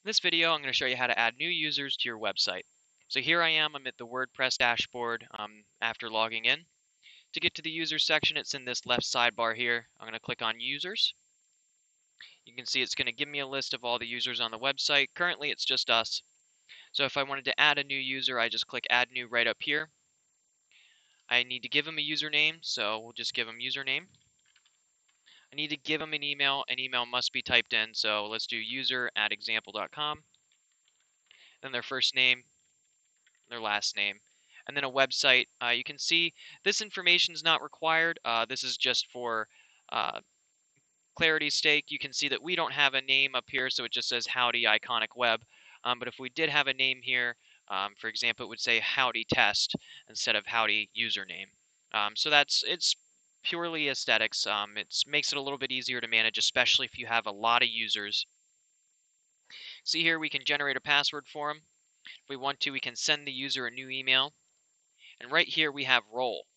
In this video, I'm going to show you how to add new users to your website. So here I am, I'm at the WordPress dashboard after logging in. To get to the users section, it's in this left sidebar here. I'm going to click on users. You can see it's going to give me a list of all the users on the website. Currently, it's just us. So if I wanted to add a new user, I just click add new right up here. I need to give them a username, so we'll just give them username. I need to give them an email. An email must be typed in, so let's do user@example.com. Then their first name, their last name, and then a website. You can see this information is not required. This is just for uh, clarity's sake. You can see that we don't have a name up here, so it just says Howdy Iconic Web. But if we did have a name here, for example, it would say Howdy Test instead of Howdy Username. So it's purely aesthetics. It makes it a little bit easier to manage, especially if you have a lot of users. See here, we can generate a password for them. If we want to, we can send the user a new email. And right here we have role.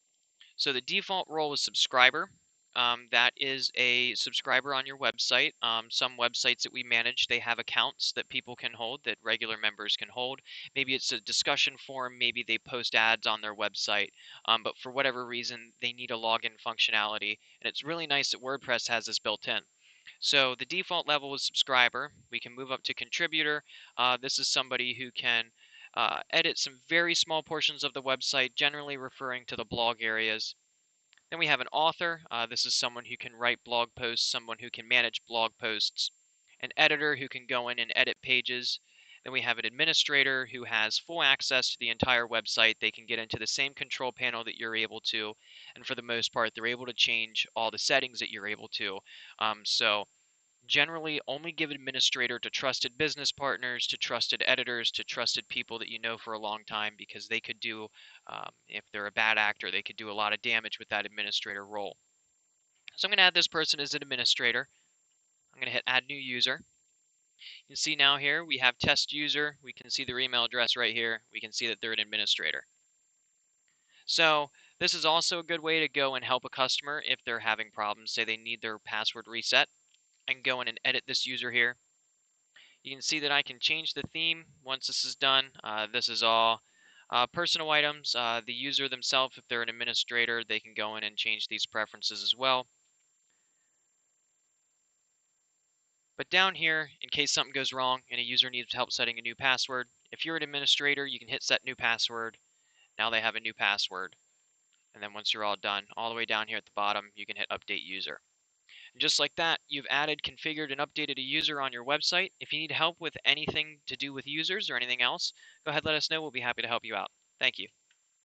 So the default role is subscriber. That is a subscriber on your website. Some websites that we manage, they have accounts that people can hold, that regular members can hold. Maybe it's a discussion forum, maybe they post ads on their website, but for whatever reason, they need a login functionality. And it's really nice that WordPress has this built in. So the default level is subscriber. We can move up to contributor. This is somebody who can edit some very small portions of the website, generally referring to the blog areas. Then we have an author. This is someone who can write blog posts, someone who can manage blog posts. An editor who can go in and edit pages. Then we have an administrator who has full access to the entire website. They can get into the same control panel that you're able to, and for the most part, they're able to change all the settings that you're able to. So generally only give administrator to trusted business partners, to trusted editors, to trusted people that you know for a long time, because they could do, if they're a bad actor, they could do a lot of damage with that administrator role. So I'm going to add this person as an administrator. I'm going to hit add new user. You can see now here we have test user. We can see their email address right here. We can see that they're an administrator. So this is also a good way to go and help a customer if they're having problems. Say they need their password reset. I can go in and edit this user here. You can see that I can change the theme once this is done. This is all personal items. The user themselves, if they're an administrator, they can go in and change these preferences as well. But down here, in case something goes wrong and a user needs help setting a new password, if you're an administrator, you can hit set new password. Now they have a new password. And then once you're all done, all the way down here at the bottom, you can hit update user. And just like that, you've added, configured, and updated a user on your website. If you need help with anything to do with users or anything else, go ahead and let us know. We'll be happy to help you out. Thank you.